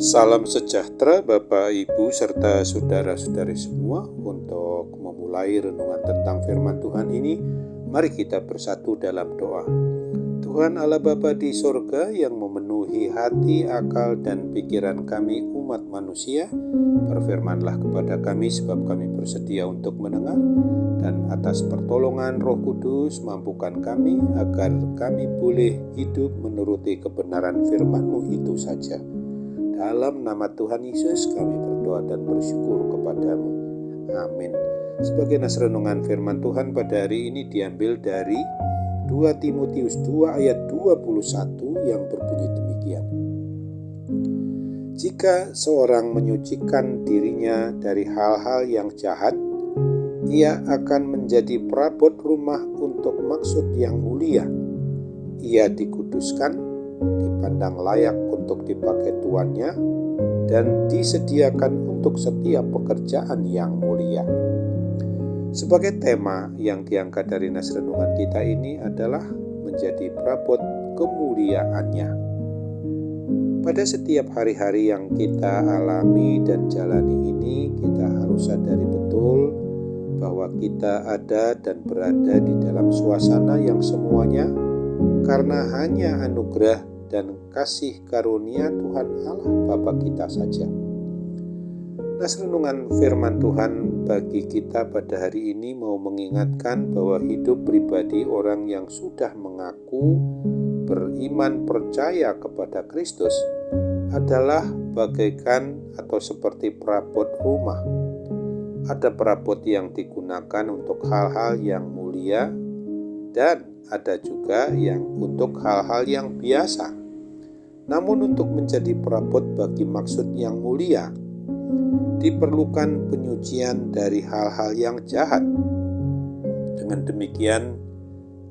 Salam sejahtera Bapak, Ibu, serta saudara-saudari semua. Untuk memulai renungan tentang firman Tuhan ini, mari kita bersatu dalam doa. Tuhan Allah Bapa di sorga yang memenuhi hati, akal, dan pikiran kami umat manusia, berfirmanlah kepada kami sebab kami bersedia untuk mendengar, dan atas pertolongan Roh Kudus mampukan kami agar kami boleh hidup menuruti kebenaran firman-Mu itu saja. Dalam nama Tuhan Yesus kami berdoa dan bersyukur kepadamu. Amin. Sebagai nas renungan firman Tuhan pada hari ini diambil dari 2 Timotius 2 ayat 21 yang berbunyi demikian. Jika seorang menyucikan dirinya dari hal-hal yang jahat, ia akan menjadi perabot rumah untuk maksud yang mulia. Ia dikuduskan, dipandang layak untuk dipakai tuannya, dan disediakan untuk setiap pekerjaan yang mulia. Sebagai tema yang diangkat dari nas renungan kita ini adalah menjadi perabot kemuliaannya. Pada setiap hari-hari yang kita alami dan jalani ini, kita harus sadari betul bahwa kita ada dan berada di dalam suasana yang semuanya karena hanya anugerah dan kasih karunia Tuhan Allah Bapa kita saja. Nas renungan firman Tuhan bagi kita pada hari ini mau mengingatkan bahwa hidup pribadi orang yang sudah mengaku beriman percaya kepada Kristus adalah bagaikan atau seperti perabot rumah. Ada perabot yang digunakan untuk hal-hal yang mulia dan ada juga yang untuk hal-hal yang biasa. Namun untuk menjadi perabot bagi maksud yang mulia, diperlukan penyucian dari hal-hal yang jahat. Dengan demikian,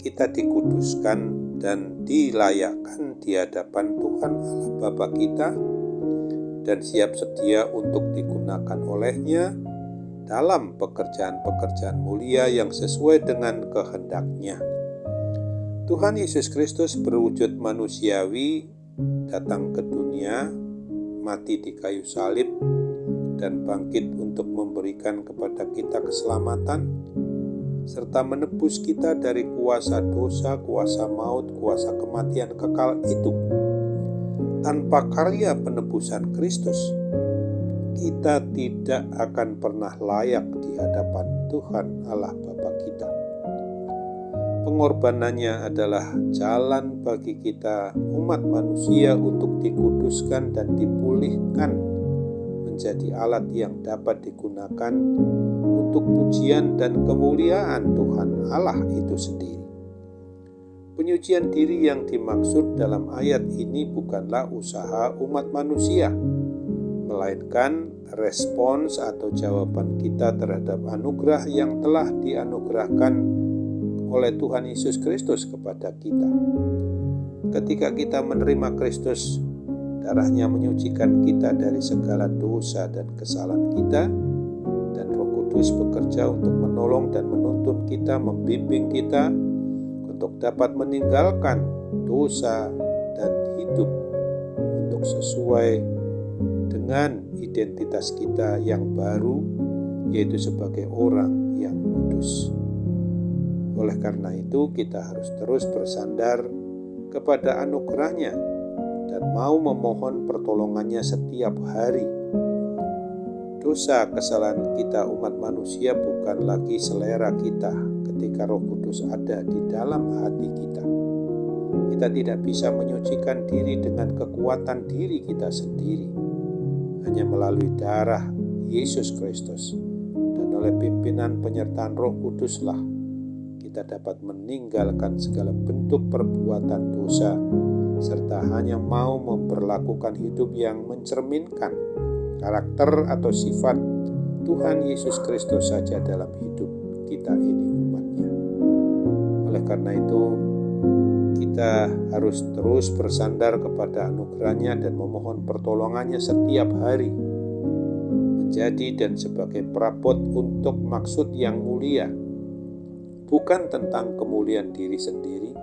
kita dikuduskan dan dilayakkan di hadapan Tuhan Allah Bapa kita dan siap sedia untuk digunakan olehnya dalam pekerjaan-pekerjaan mulia yang sesuai dengan kehendak-Nya. Tuhan Yesus Kristus berwujud manusiawi datang ke dunia, mati di kayu salib, dan bangkit untuk memberikan kepada kita keselamatan, serta menebus kita dari kuasa dosa, kuasa maut, kuasa kematian kekal itu. Tanpa karya penebusan Kristus, kita tidak akan pernah layak di hadapan Tuhan Allah Bapa kita. Pengorbanannya adalah jalan bagi kita umat manusia untuk dikuduskan dan dipulihkan menjadi alat yang dapat digunakan untuk pujian dan kemuliaan Tuhan Allah itu sendiri. Penyucian diri yang dimaksud dalam ayat ini bukanlah usaha umat manusia, melainkan respons atau jawaban kita terhadap anugerah yang telah dianugerahkan oleh Tuhan Yesus Kristus kepada kita. Ketika kita menerima Kristus, darahnya menyucikan kita dari segala dosa dan kesalahan kita, dan Roh Kudus bekerja untuk menolong dan menuntun kita, membimbing kita untuk dapat meninggalkan dosa dan hidup untuk sesuai dengan identitas kita yang baru, yaitu sebagai orang yang kudus. Oleh karena itu, kita harus terus bersandar kepada anugerah-Nya dan mau memohon pertolongannya setiap hari. Dosa kesalahan kita umat manusia bukan lagi selera kita ketika Roh Kudus ada di dalam hati kita. Kita tidak bisa menyucikan diri dengan kekuatan diri kita sendiri. Hanya melalui darah Yesus Kristus dan oleh pimpinan penyertaan Roh Kuduslah kita dapat meninggalkan segala bentuk perbuatan dosa serta hanya mau memperlakukan hidup yang mencerminkan karakter atau sifat Tuhan Yesus Kristus saja dalam hidup kita ini umat-Nya. Oleh karena itu, kita harus terus bersandar kepada anugerah-Nya dan memohon pertolongannya setiap hari, menjadi dan sebagai perabot untuk maksud yang mulia, bukan tentang kemuliaan diri sendiri,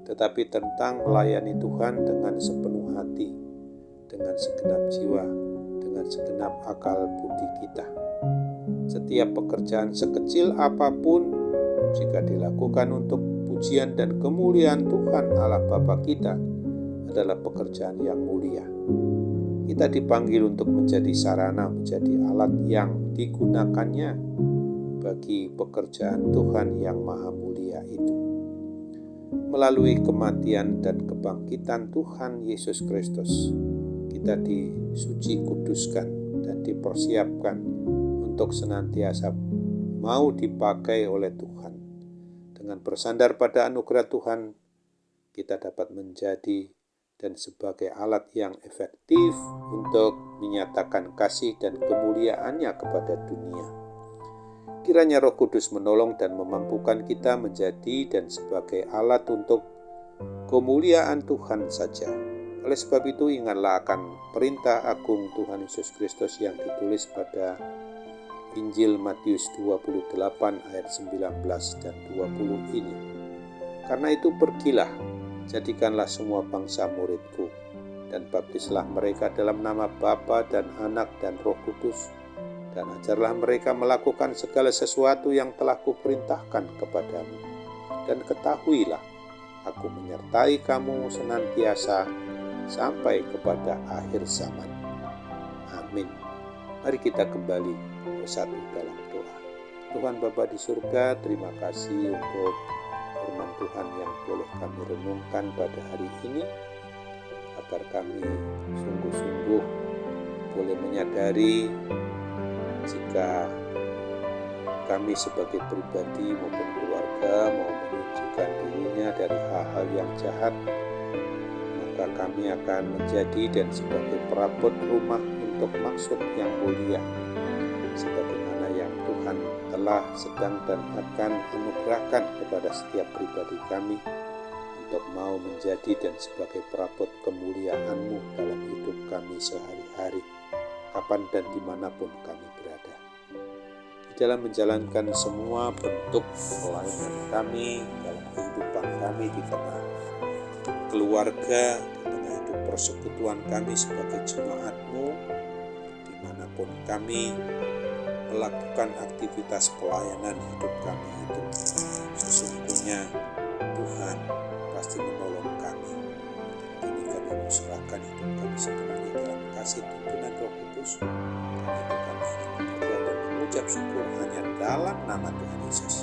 tetapi tentang melayani Tuhan dengan sepenuh hati, dengan segenap jiwa, dengan segenap akal budi kita. Setiap pekerjaan sekecil apapun, jika dilakukan untuk pujian dan kemuliaan Tuhan Allah Bapa kita, adalah pekerjaan yang mulia. Kita dipanggil untuk menjadi sarana, menjadi alat yang digunakannya bagi pekerjaan Tuhan yang maha mulia itu. Melalui kematian dan kebangkitan Tuhan Yesus Kristus, kita disuci kuduskan dan dipersiapkan untuk senantiasa mau dipakai oleh Tuhan. Dengan bersandar pada anugerah Tuhan, kita dapat menjadi dan sebagai alat yang efektif untuk menyatakan kasih dan kemuliaannya kepada dunia. Kiranya Roh Kudus menolong dan memampukan kita menjadi dan sebagai alat untuk kemuliaan Tuhan saja. Oleh sebab itu, ingatlah akan perintah agung Tuhan Yesus Kristus yang ditulis pada Injil Matius 28 ayat 19 dan 20 ini. Karena itu pergilah, jadikanlah semua bangsa muridku, dan baptislah mereka dalam nama Bapa dan Anak dan Roh Kudus, dan ajarlah mereka melakukan segala sesuatu yang telah kuperintahkan kepadamu. Dan ketahuilah, aku menyertai kamu senantiasa sampai kepada akhir zaman. Amin. Mari kita kembali bersatu dalam doa. Tuhan Bapa di surga, terima kasih untuk firman Tuhan yang boleh kami renungkan pada hari ini, agar kami sungguh-sungguh boleh menyadari jika kami sebagai pribadi maupun keluarga mau menyucikan dirinya dari hal-hal yang jahat, maka kami akan menjadi dan sebagai perabot rumah untuk maksud yang mulia, sebagaimana yang Tuhan telah sedang dan akan anugerahkan kepada setiap pribadi kami untuk mau menjadi dan sebagai perabot kemuliaan-Mu dalam hidup kami sehari-hari, kapan dan dimanapun kami berada. Di dalam menjalankan semua bentuk pelayanan kami, dalam kehidupan kami di tengah keluarga, di tengah hidup persekutuan kami sebagai jemaat-Mu, dimanapun kami melakukan aktivitas pelayanan hidup kami itu, sesungguhnya Tuhan pasti menolong kami. Dan kini kami serahkan hidup kami sepenuhnya dalam kasih tuntunan Roh Kudus. Dan itu kami hanya berdoa dan mengucap syukur hanya dalam nama Tuhan Yesus.